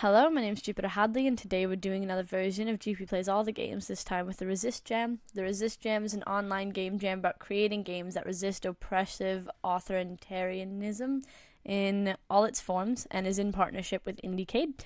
Hello, my name is Jupiter Hadley, and today we're doing another version of Jupi Plays All the Games, this time with the Resist Jam. The Resist Jam is an online game jam about creating games that resist oppressive authoritarianism in all its forms, and is in partnership with Indiecade.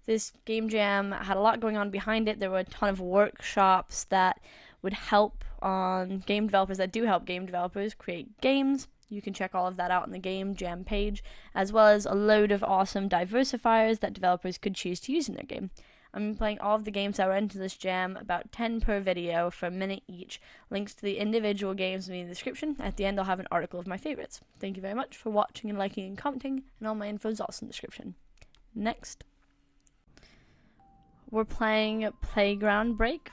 This game jam had a lot going on behind it. There were a ton of workshops that would help on game developers, that do help game developers create games. You can check all of that out on the game jam page, as well as a load of awesome diversifiers that developers could choose to use in their game. I'm playing all of the games that were into this jam, about 10 per video for a minute each. Links to the individual games will be in the description. At the end I'll have an article of my favorites. Thank you very much for watching and liking and commenting, and all my info is also in the description. Next, we're playing Playground Break.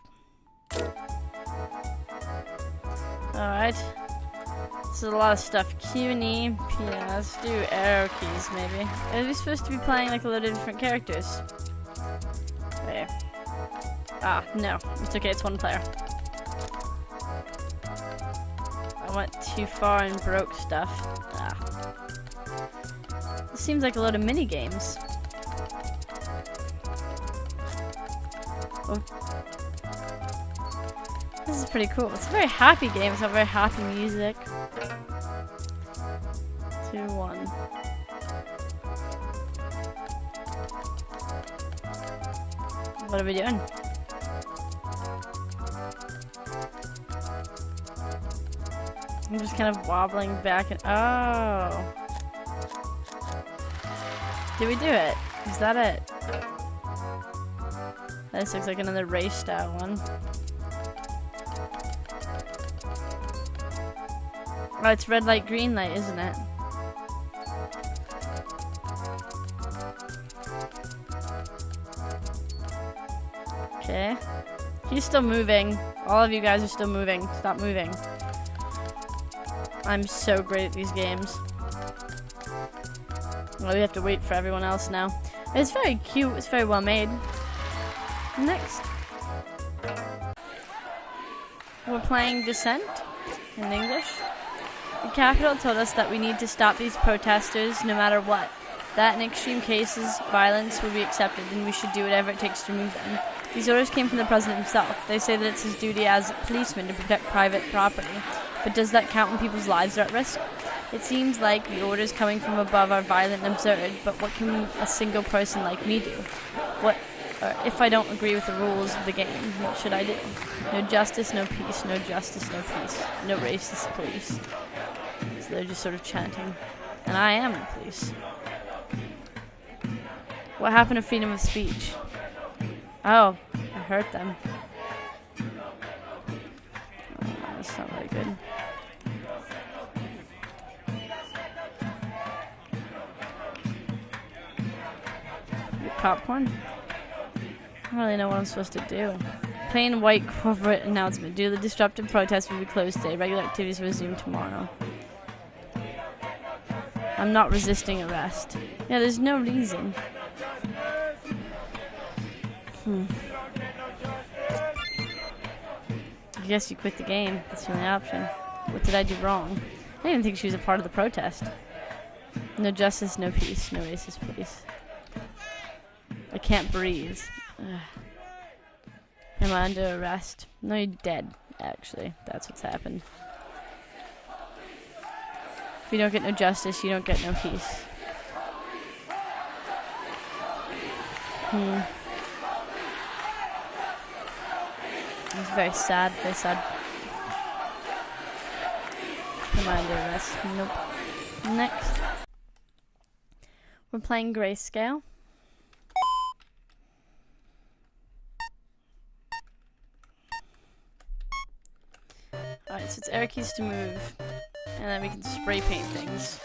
Alright. This is a lot of stuff. Q and E. Yeah, let's do arrow keys, maybe. Are we supposed to be playing like a lot of different characters? Wait. Ah, no. It's okay, it's one player. I went too far and broke stuff. Ah. This seems like a lot of mini games. Oh. This is pretty cool. It's a very happy game. It's got very happy music. 2-1. What are we doing? I'm just kind of wobbling back and oh. Did we do it? Is that it? This looks like another race style one. Oh, it's red light, green light, isn't it? Okay. He's still moving. All of you guys are still moving. Stop moving. I'm so great at these games. Well, we have to wait for everyone else now. It's very cute. It's very well made. Next. We're playing Dissent in English. The Capitol told us that we need to stop these protesters no matter what. That in extreme cases, violence will be accepted and we should do whatever it takes to remove them. These orders came from the president himself. They say that it's his duty as a policeman to protect private property. But does that count when people's lives are at risk? It seems like the orders coming from above are violent and absurd, but what can a single person like me do? If I don't agree with the rules of the game, what should I do? No justice, no peace. No justice, no peace. No racist police. So they're just sort of chanting. And I am the police. What happened to freedom of speech? Oh, I hurt them. Oh, that's not very good. Popcorn? I don't really know what I'm supposed to do. Plain white corporate announcement. Due to the disruptive protests will be closed today. Regular activities resume tomorrow. I'm not resisting arrest. Yeah, there's no reason. I guess you quit the game. That's the only option. What did I do wrong? I didn't even think she was a part of the protest. No justice, no peace, no racist police. I can't breathe. Ugh. Am I under arrest? No, you're dead, actually. That's what's happened. If you don't get no justice, you don't get no peace. It's very sad, very sad. Am I under arrest? Nope. Next. We're playing Grayscale. Alright, so it's arrow keys to move, and then we can spray paint things.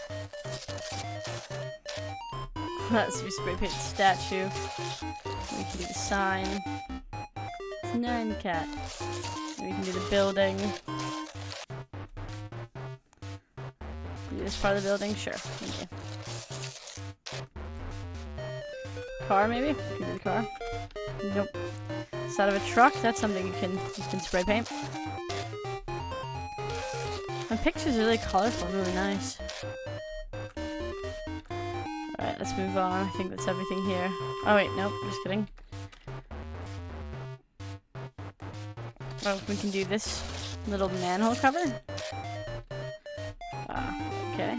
Let's do spray paint the statue. We can do the sign. It's 9 cat. We can do the building. Do this part of the building? Sure. Thank you. Car, maybe? We can do the car. Nope. Side of a truck? That's something you can spray paint. My picture's really colorful, really nice. Alright, let's move on. I think that's everything here. Oh wait, nope, just kidding. Oh, we can do this little manhole cover. Okay.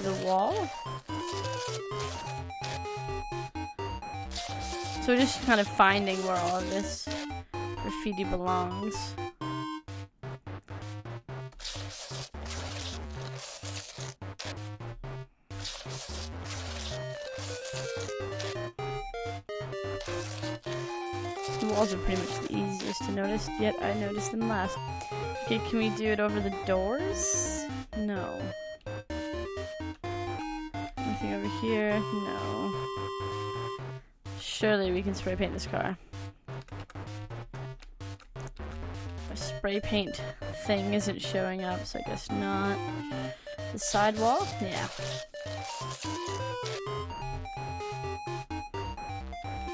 The wall. So we're just kind of finding where all of this graffiti belongs. The walls are pretty much the easiest to notice, yet I noticed them last. Okay, can we do it over the doors? No. Anything over here? No. Surely we can spray paint this car. My spray paint thing isn't showing up, so I guess not. The sidewall? Yeah.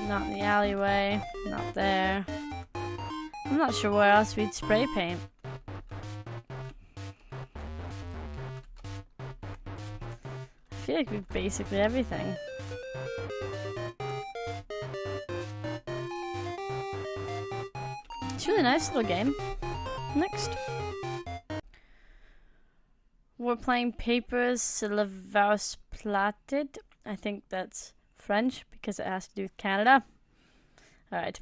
Not in the alleyway. Not there. I'm not sure where else we'd spray paint. I feel like we've basically everything. It's a really nice little game. Next. We're playing Papers Sylvaus Platted. I think that's French because it has to do with Canada. Alright.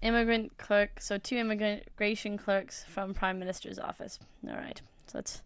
Immigrant clerk. So 2 immigration clerks from Prime Minister's office. Alright. So let's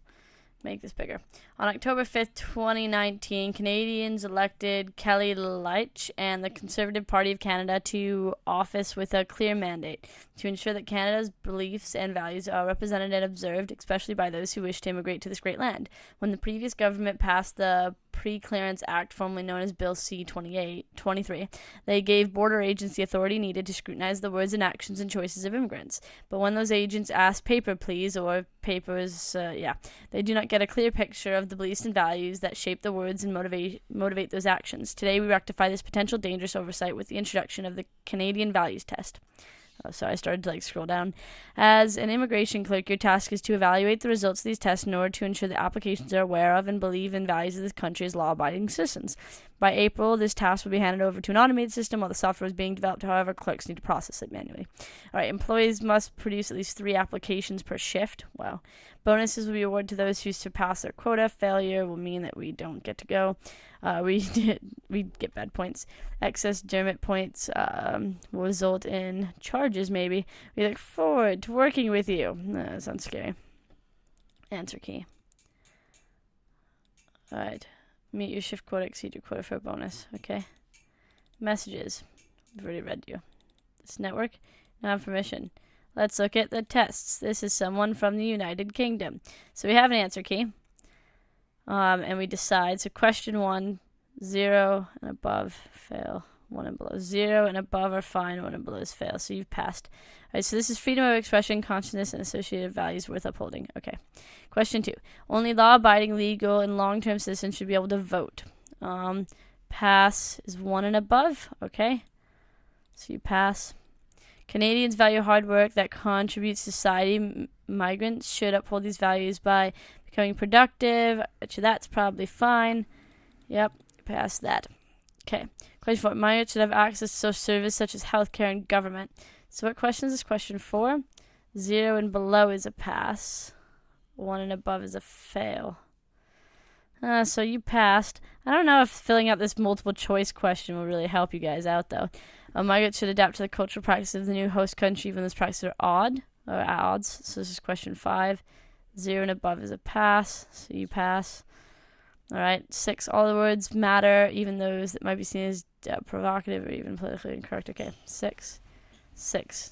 make this bigger. On October 5th, 2019, Canadians elected Kelly Leitch and the Conservative Party of Canada to office with a clear mandate to ensure that Canada's beliefs and values are represented and observed, especially by those who wish to immigrate to this great land. When the previous government passed the Pre-Clearance Act, formerly known as Bill C-23, they gave border agents the authority needed to scrutinize the words and actions and choices of immigrants. But when those agents ask paper please or papers, they do not get a clear picture of the beliefs and values that shape the words and motivate those actions. Today we rectify this potential dangerous oversight with the introduction of the Canadian Values Test. Oh, so I started to scroll down. As an immigration clerk, your task is to evaluate the results of these tests in order to ensure that applications are aware of and believe in values of this country as law-abiding citizens. By April, this task will be handed over to an automated system while the software is being developed. However, clerks need to process it manually. All right, employees must produce at least 3 applications per shift. Wow. Bonuses will be awarded to those who surpass their quota. Failure will mean that we don't get to go. We get bad points. Excess Dermot points will result in charges, maybe. We look forward to working with you. That sounds scary. Answer key. Alright. Meet your shift quota, exceed your quota for a bonus. Okay. Messages. I've already read you. This network. Now I have permission. Let's look at the tests. This is someone from the United Kingdom. So we have an answer key. And we decide. So question 1, 0 and above, fail. 1 and below. 0 and above are fine. 1 and below is fail. So you've passed. All right, so this is freedom of expression, consciousness, and associated values worth upholding. Okay. Question 2. Only law-abiding, legal, and long-term citizens should be able to vote. Pass is 1 and above. Okay. So you pass. Canadians value hard work that contributes to society. Migrants should uphold these values by becoming productive. I bet you that's probably fine. Yep, pass that. Okay. Question 4. Migrants should have access to social service such as healthcare and government. So what question is this? Question 4. 0 and below is a pass. 1 and above is a fail. So you passed. I don't know if filling out this multiple choice question will really help you guys out, though. Migrants should adapt to the cultural practices of the new host country, even those practices are at odds. So this is question 5. 0 and above is a pass, so you pass. Alright, 6. All the words matter, even those that might be seen as provocative or even politically incorrect. Okay, 6. 6.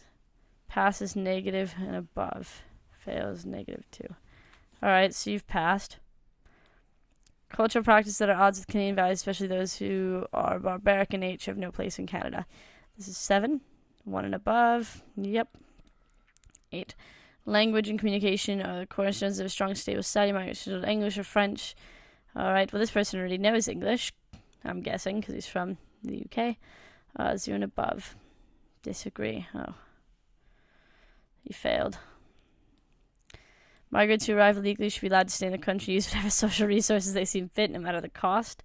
Pass is negative and above. Fail is negative 2. Alright, so you've passed. Cultural practices that are at odds with Canadian values, especially those who are barbaric in nature, have no place in Canada. This is 7. 1 and above. Yep. 8. Language and communication are the cornerstones of a strong, stable society. Migrants should know English or French. Alright, well, this person already knows English, I'm guessing, because he's from the UK. 0 and above. Disagree. Oh. You failed. Migrants who arrive illegally should be allowed to stay in the country, use whatever social resources they seem fit, no matter the cost.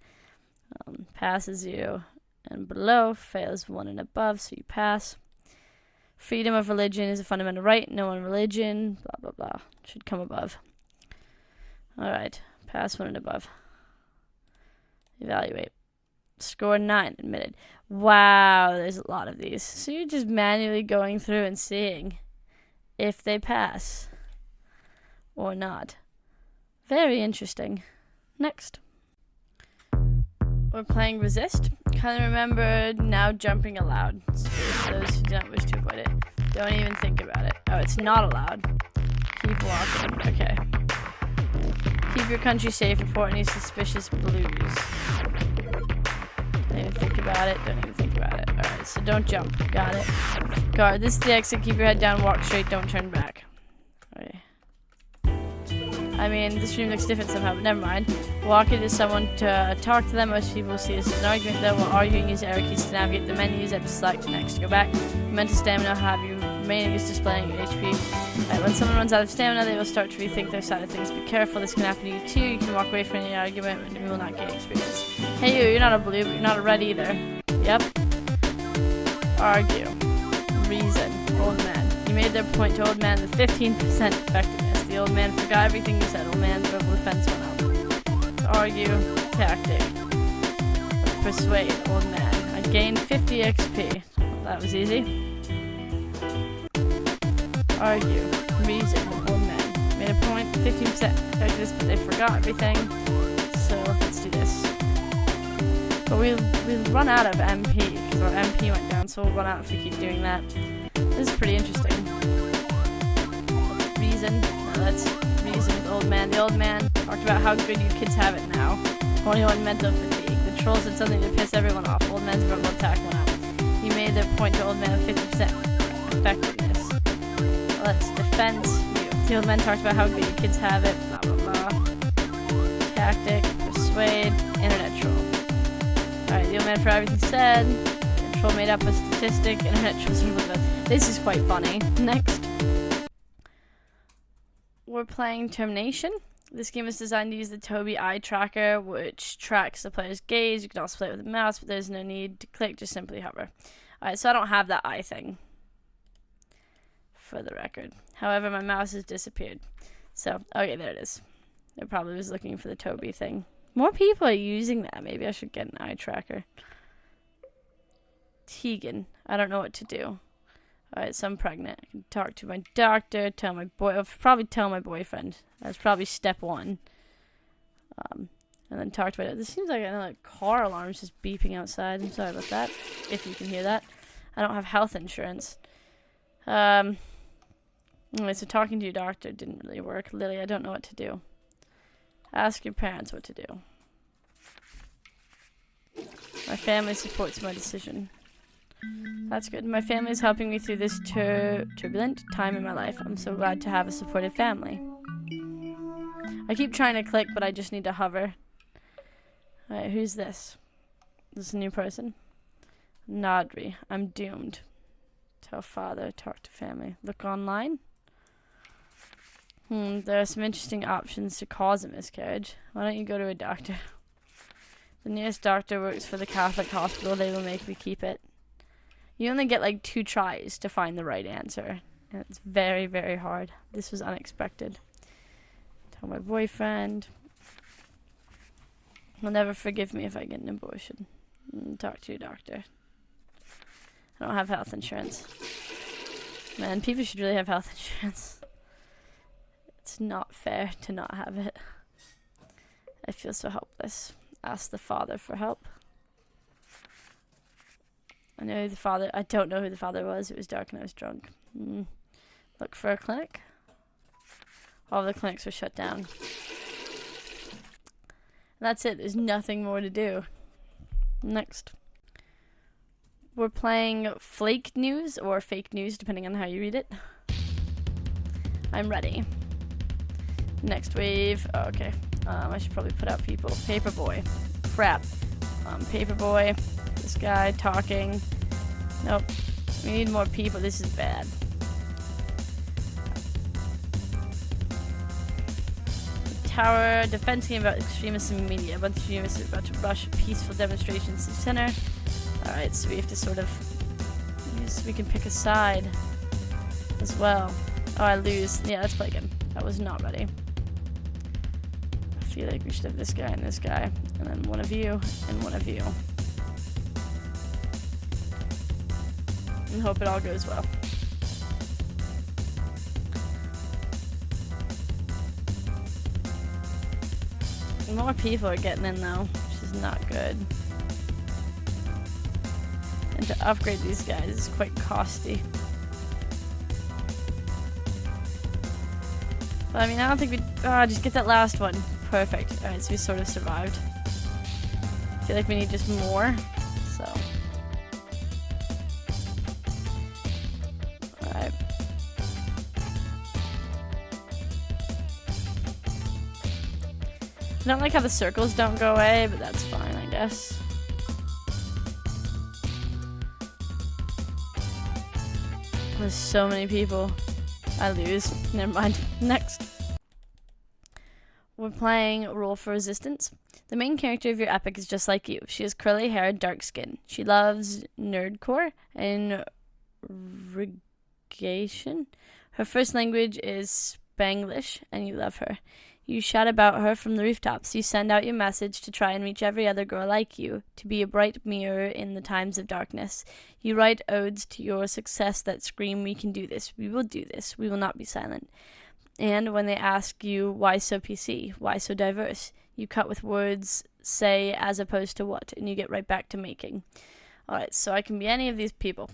Passes 0 and below, fails 1 and above, so you pass. Freedom of religion is a fundamental right, no one religion, blah, blah, blah. Should come above. Alright, pass 1 and above. Evaluate. Score 9, admitted. Wow, there's a lot of these. So you're just manually going through and seeing if they pass or not. Very interesting. Next. We're playing Resist. Kind of remember now jumping allowed. So for those who don't wish to avoid it, don't even think about it. Oh, it's not allowed. Keep walking. Okay. Keep your country safe. Report any suspicious blues. Don't even think about it. Don't even think about it. Alright, so don't jump. Got it. Guard. This is the exit. Keep your head down. Walk straight. Don't turn back. Okay. I mean, this room looks different somehow, but never mind. Walk into someone to talk to them. Most people see this as an argument, though. While arguing, use arrow keys to navigate the menus and select next. Go back. Mental stamina. Have you remaining is displaying your HP. Right, when someone runs out of stamina, they will start to rethink their side of things. Be careful. This can happen to you too. You can walk away from any argument, and you will not gain experience. Hey, you're not a blue, but you're not a red either. Yep. Argue. Reason. Old man. You made their point to old man the 15% effectiveness. The old man forgot everything you said. Old man's verbal defense went up. Argue. Tactic. Persuade. Old man. I gained 50 XP. That was easy. Argue. Reason. Old man. Made a point. 15% effectiveness, but they forgot everything. So let's do this. But we'll run out of MP because our MP went down, so we'll run out if we keep doing that. This is pretty interesting. Reason. No, that's reason with old man. The old man talked about how good you kids have it now. 21 mental fatigue. The troll said something to piss everyone off. Old man's verbal attack went out. He made their point to old man 50% effectiveness. Let's defense you. The old man talked about how good you kids have it. Blah blah blah. Tactic. Persuade. Internet troll. Alright, the old man for everything said. The troll made up a statistic. Internet trolls. This is quite funny. Next. We're playing Termination. This game is designed to use the Tobii eye tracker, which tracks the player's gaze. You can also play it with a mouse, but there's no need to click, just simply hover. Alright, so I don't have that eye thing, for the record. However, my mouse has disappeared. So, okay, there it is. It probably was looking for the Tobii thing. More people are using that. Maybe I should get an eye tracker. Tegan. I don't know what to do. Alright, so I'm pregnant. I can talk to my doctor, tell my probably tell my boyfriend. That's probably step 1. And then talk to my dad. This seems like another car alarm's just beeping outside. I'm sorry about that, if you can hear that. I don't have health insurance. Anyway, so talking to your doctor didn't really work. Lily, I don't know what to do. Ask your parents what to do. My family supports my decision. That's good. My family is helping me through this turbulent time in my life. I'm so glad to have a supportive family. I keep trying to click, but I just need to hover. Alright, who's this? This is a new person? Nadri. I'm doomed. Tell father, talk to family. Look online. There are some interesting options to cause a miscarriage. Why don't you go to a doctor? The nearest doctor works for the Catholic hospital. They will make me keep it. You only get like 2 tries to find the right answer. And it's very, very hard. This was unexpected. Tell my boyfriend. He'll never forgive me if I get an abortion. Talk to your doctor. I don't have health insurance. Man, people should really have health insurance. It's not fair to not have it. I feel so helpless. Ask the father for help. I know who the father. I don't know who the father was. It was dark and I was drunk. Look for a clinic. All the clinics were shut down. And that's it. There's nothing more to do. Next. We're playing Flake News or Fake News, depending on how you read it. I'm ready. Next wave. Oh, okay. I should probably put out people. Paperboy. Crap. Paperboy. This guy talking. Nope. We need more people. This is bad. tower. Defense game about extremists and media. A bunch of extremists are about to rush peaceful demonstrations to the center. Alright, so we have to sort of... we can pick a side as well. Oh, I lose. Yeah, let's play again. I was not ready. I feel like we should have this guy and this guy. And then one of you and one of you. And hope it all goes well. More people are getting in though, which is not good. And to upgrade these guys is quite costly. But I mean, I don't think we... just get that last one. Perfect. Alright, so we sort of survived. I feel like we need just more, so... Alright. I don't like how the circles don't go away, but that's fine, I guess. There's so many people. I lose. Never mind. Next. We're playing Roll for Resistance. The main character of your epic is just like you. She has curly hair and dark skin. She loves nerdcore and regation. Her first language is Spanglish, and you love her. You shout about her from the rooftops. You send out your message to try and reach every other girl like you, to be a bright mirror in the times of darkness. You write odes to your success that scream, "We can do this. We will do this. We will not be silent." And when they ask you, why so PC? Why so diverse? You cut with words, say as opposed to what, and you get right back to making. Alright, so I can be any of these people.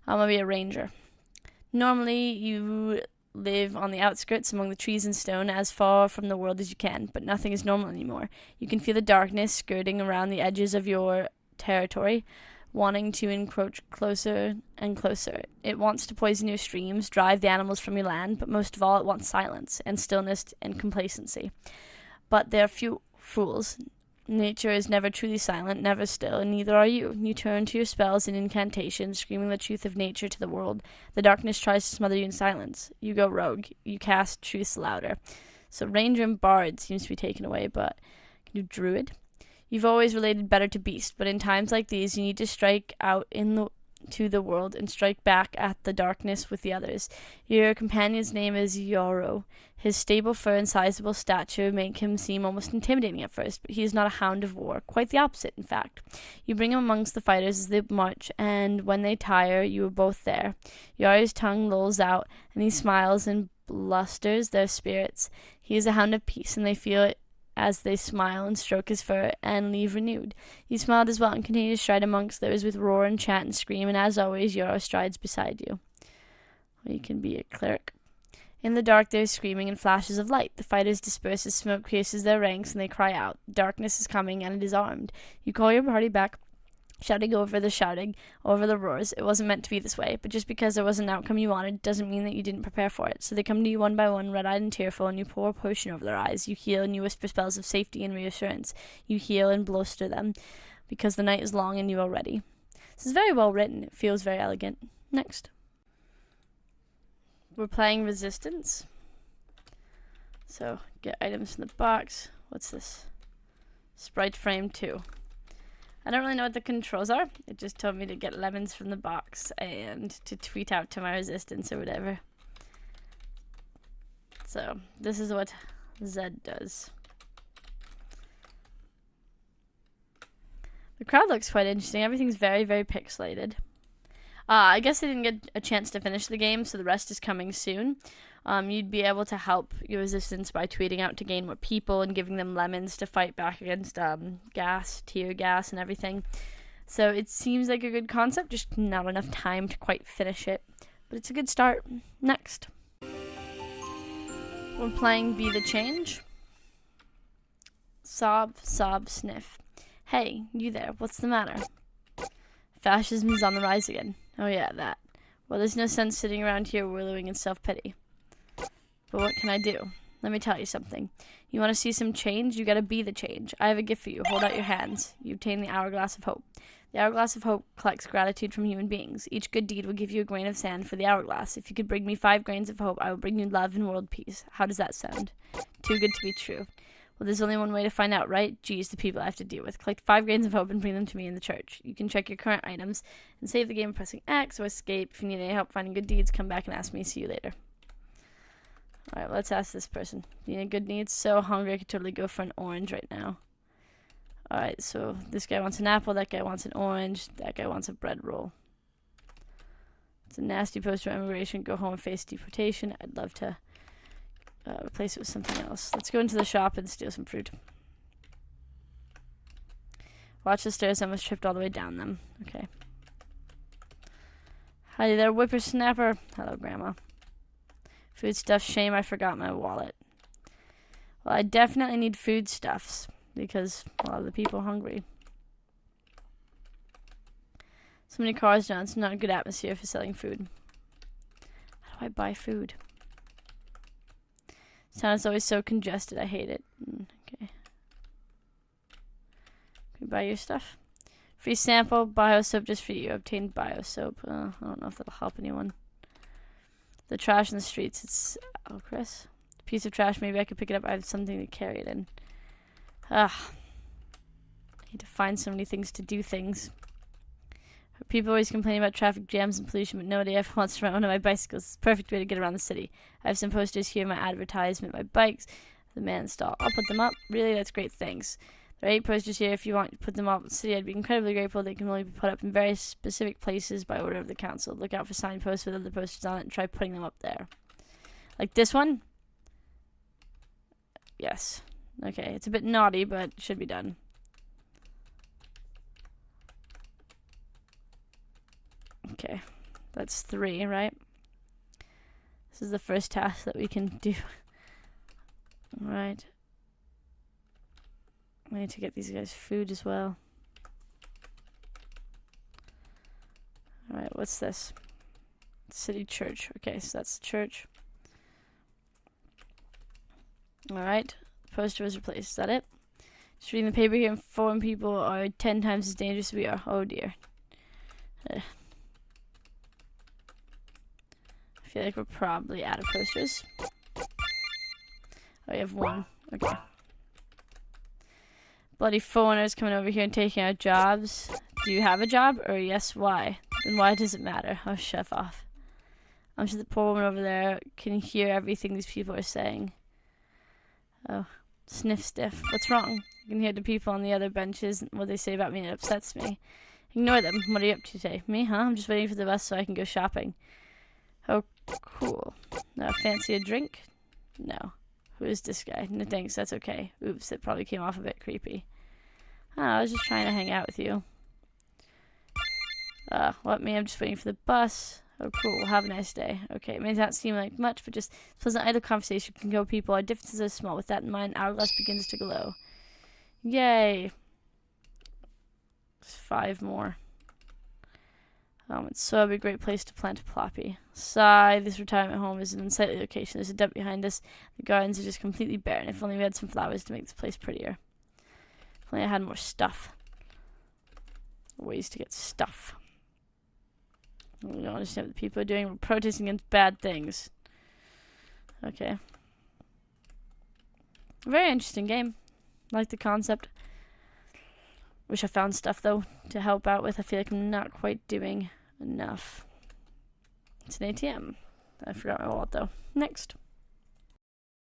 I'm gonna be a ranger. Normally, you live on the outskirts among the trees and stone as far from the world as you can, but nothing is normal anymore. You can feel the darkness skirting around the edges of your territory, wanting to encroach closer and closer. It wants to poison your streams, drive the animals from your land, but most of all it wants silence and stillness and complacency. But there are few fools. Nature is never truly silent, never still, and neither are you. You turn to your spells and incantations, screaming the truth of nature to the world. The darkness tries to smother you in silence. You go rogue. You cast truths louder. So ranger and bard seems to be taken away, but can you druid? You've always related better to beast, but in times like these, you need to strike out to the world and strike back at the darkness with the others. Your companion's name is Yoro. His stable fur and sizable stature make him seem almost intimidating at first, but he is not a hound of war. Quite the opposite, in fact. You bring him amongst the fighters as they march, and when they tire, you are both there. Yoro's tongue lolls out, and he smiles and blusters their spirits. He is a hound of peace, and they feel it as they smile and stroke his fur and leave renewed. You smiled as well and continue to stride amongst those with roar and chant and scream, and as always, Yoro strides beside you. Or you can be a cleric. In the dark there is screaming and flashes of light. The fighters disperse as smoke pierces their ranks, and they cry out. Darkness is coming, and it is armed. You call your party back, shouting over the shouting, over the roars. It wasn't meant to be this way, but just because there was an outcome you wanted doesn't mean that you didn't prepare for it. So they come to you one by one, red-eyed and tearful, and you pour a potion over their eyes. You heal, and you whisper spells of safety and reassurance. You heal and bluster them, because the night is long and you are ready. This is very well written. It feels very elegant. Next. We're playing Resistance. So, get items from the box. What's this? Sprite Frame 2. I don't really know what the controls are. It just told me to get lemons from the box and to tweet out to my resistance or whatever. So, this is what Z does. The crowd looks quite interesting. Everything's very, very pixelated. I guess I didn't get a chance to finish the game, so the rest is coming soon. You'd be able to help your resistance by tweeting out to gain more people and giving them lemons to fight back against tear gas and everything. So it seems like a good concept, just not enough time to quite finish it. But it's a good start. Next. We're playing Be the Change. Sob, sob, sniff. Hey, you there, what's the matter? Fascism's on the rise again. Oh yeah, that. Well, there's no sense sitting around here wallowing in self-pity. But what can I do? Let me tell you something. You want to see some change? You gotta be the change. I have a gift for you. Hold out your hands. You obtain the Hourglass of Hope. The Hourglass of Hope collects gratitude from human beings. Each good deed will give you a grain of sand for the hourglass. If you could bring me 5 grains of hope, I will bring you love and world peace. How does that sound? Too good to be true. Well, there's only one way to find out, right? Geez, the people I have to deal with. Collect 5 grains of hope and bring them to me in the church. You can check your current items and save the game by pressing X or escape. If you need any help finding good deeds, come back and ask me. See you later. Alright, let's ask this person. You need good needs? So hungry I could totally go for an orange right now. Alright, so this guy wants an apple, that guy wants an orange, that guy wants a bread roll. It's a nasty post for immigration. Go home and face deportation. I'd love to replace it with something else. Let's go into the shop and steal some fruit. Watch the stairs. I almost tripped all the way down them. Okay. Hi there, whippersnapper. Hello, Grandma. Foodstuffs. Shame I forgot my wallet. Well, I definitely need foodstuffs because a lot of the people are hungry. So many cars down. It's not a good atmosphere for selling food. How do I buy food? This town is always so congested. I hate it. Okay. Can we buy your stuff? Free sample. Bio soap just for you. Obtained bio soap. I don't know if that'll help anyone. The trash in the streets. It's... Oh, Chris. A piece of trash. Maybe I could pick it up. I have something to carry it in. I need to find so many things to do things. People always complain about traffic jams and pollution, but nobody ever wants to ride one of my bicycles. It's the perfect way to get around the city. I have some posters here, my advertisement, my bikes, the man stall. I'll put them up. Really, that's great, thanks. There are 8 posters here. If you want to put them up in the city, I'd be incredibly grateful. They can only be put up in very specific places by order of the council. Look out for signposts with other posters on it and try putting them up there. Like this one? Yes. Okay, it's a bit naughty, but it should be done. Okay, that's 3, right? This is the first task that we can do. Alright. We need to get these guys food as well. Alright, what's this? City church. Okay, so that's the church. Alright, the poster was replaced. Is that it? Just reading the paper here, and foreign people are 10 times as dangerous as we are. Oh dear. I feel like we're probably out of posters. Oh, we have 1. Okay. Bloody foreigners coming over here and taking our jobs. Do you have a job? Or yes, why? Then why does it matter? Oh, chef off. I'm sure the poor woman over there can hear everything these people are saying. Oh, sniff stiff. What's wrong? I can hear the people on the other benches and what they say about me, and it upsets me. Ignore them. What are you up to today? Me, huh? I'm just waiting for the bus so I can go shopping. Oh, cool. Fancy a drink? No. Who is this guy? No thanks, that's okay. Oops, it probably came off a bit creepy. Oh, I was just trying to hang out with you. What, me? I'm just waiting for the bus. Oh, cool. Have a nice day. Okay, it may not seem like much, but just pleasant idle conversation can go people. Our differences are small. With that in mind, hourglass begins to glow. Yay. Just 5 more. It's so a great place to plant a poppy. Sigh, this retirement home is an unsightly location. There's a dump behind us. The gardens are just completely barren. If only we had some flowers to make this place prettier. If only I had more stuff. Ways to get stuff. We don't understand what the people are doing. We're protesting against bad things. Okay. Very interesting game. Like the concept. Wish I found stuff, though, to help out with. I feel like I'm not quite doing enough. It's an ATM. I forgot my wallet, though. Next.